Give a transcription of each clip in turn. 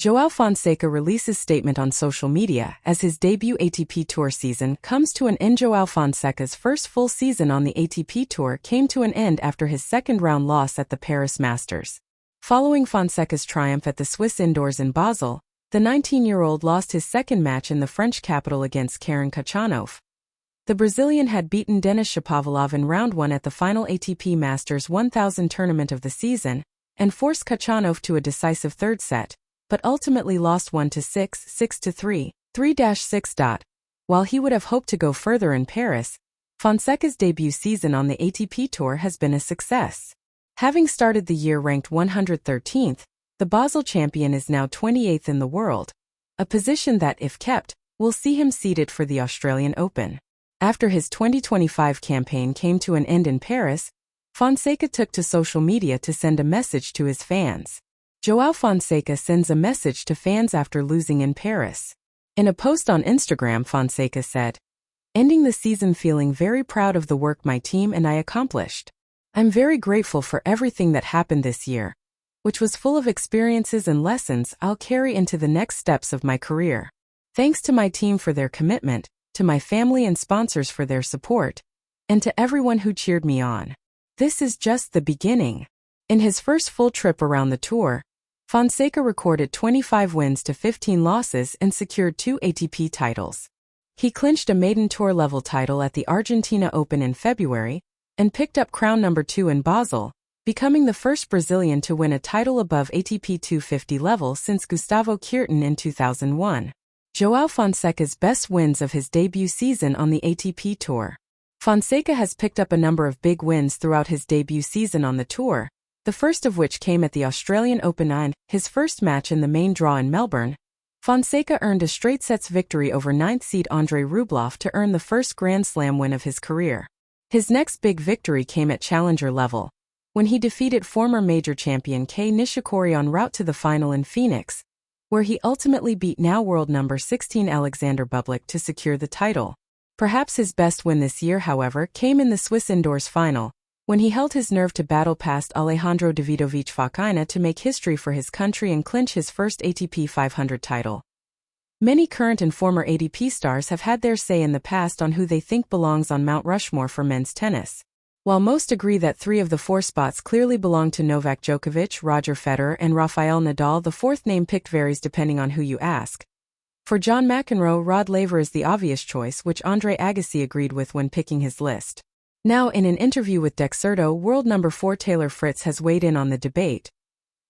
Joao Fonseca releases statement on social media as his debut ATP Tour season comes to an end. Joao Fonseca's first full season on the ATP Tour came to an end after his second-round loss at the Paris Masters. Following Fonseca's triumph at the Swiss indoors in Basel, the 19-year-old lost his second match in the French capital against Karen Khachanov. The Brazilian had beaten Denis Shapovalov in round 1 at the final ATP Masters 1000 tournament of the season and forced Khachanov to a decisive third set, but ultimately lost 1-6, 6-3, 3-6. While he would have hoped to go further in Paris, Fonseca's debut season on the ATP Tour has been a success. Having started the year ranked 113th, the Basel champion is now 28th in the world, a position that, if kept, will see him seeded for the Australian Open. After his 2025 campaign came to an end in Paris, Fonseca took to social media to send a message to his fans. Joao Fonseca sends a message to fans after losing in Paris. In a post on Instagram, Fonseca said, "Ending the season feeling very proud of the work my team and I accomplished. I'm very grateful for everything that happened this year, which was full of experiences and lessons I'll carry into the next steps of my career. Thanks to my team for their commitment, to my family and sponsors for their support, and to everyone who cheered me on. This is just the beginning." In his first full trip around the tour, Fonseca recorded 25 wins to 15 losses and secured 2 ATP titles. He clinched a maiden tour-level title at the Argentina Open in February and picked up crown number 2 in Basel, becoming the first Brazilian to win a title above ATP 250 level since Gustavo Kuerten in 2001. Joao Fonseca's best wins of his debut season on the ATP Tour. Fonseca has picked up a number of big wins throughout his debut season on the tour, the first of which came at the Australian Open in his first match in the main draw in Melbourne. Fonseca earned a straight sets victory over 9th seed Andrei Rublev to earn the first Grand Slam win of his career. His next big victory came at challenger level, when he defeated former major champion Kei Nishikori en route to the final in Phoenix, where he ultimately beat now world number 16 Alexander Bublik to secure the title. Perhaps his best win this year, however, came in the Swiss indoors final, when he held his nerve to battle past Alejandro Davidovich Fokina to make history for his country and clinch his first ATP 500 title. Many current and former ATP stars have had their say in the past on who they think belongs on Mount Rushmore for men's tennis. While most agree that 3 of the 4 spots clearly belong to Novak Djokovic, Roger Federer, and Rafael Nadal, the fourth name picked varies depending on who you ask. For John McEnroe, Rod Laver is the obvious choice, which Andre Agassi agreed with when picking his list. Now, in an interview with Dexerto, world number 4 Taylor Fritz has weighed in on the debate.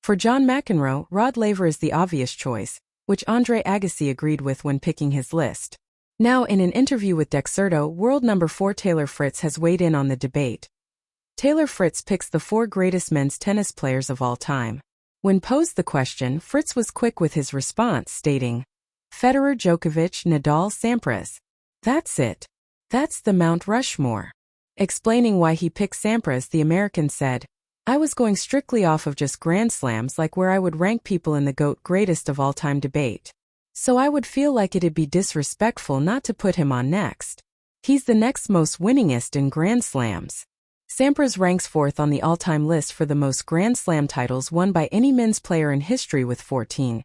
For John McEnroe, Rod Laver is the obvious choice, which Andre Agassi agreed with when picking his list. Now, in an interview with Dexerto, world number 4 Taylor Fritz has weighed in on the debate. Taylor Fritz picks the 4 greatest men's tennis players of all time. When posed the question, Fritz was quick with his response, stating, "Federer, Djokovic, Nadal, Sampras. That's it. That's the Mount Rushmore." Explaining why he picked Sampras, the American said, "I was going strictly off of just Grand Slams, like where I would rank people in the GOAT greatest of all time debate. So I would feel like it'd be disrespectful not to put him on next. He's the next most winningest in Grand Slams." Sampras ranks 4th on the all-time list for the most Grand Slam titles won by any men's player in history with 14.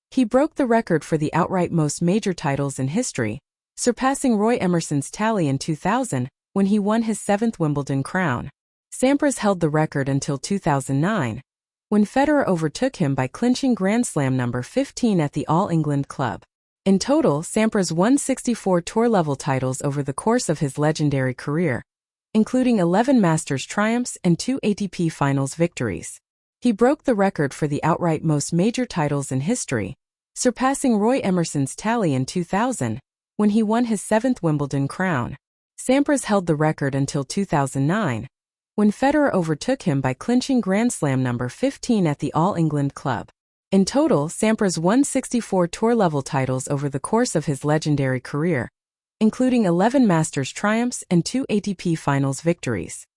He broke the record for the outright most major titles in history, surpassing Roy Emerson's tally in 2000, when he won his 7th Wimbledon crown. Sampras held the record until 2009, when Federer overtook him by clinching Grand Slam number 15 at the All England Club. In total, Sampras won 64 tour-level titles over the course of his legendary career, including 11 Masters triumphs and 2 ATP Finals victories. He broke the record for the outright most major titles in history, surpassing Roy Emerson's tally in 2000, when he won his 7th Wimbledon crown. Sampras held the record until 2009, when Federer overtook him by clinching Grand Slam number 15 at the All England Club. In total, Sampras won 64 tour-level titles over the course of his legendary career, including 11 Masters triumphs and 2 ATP Finals victories.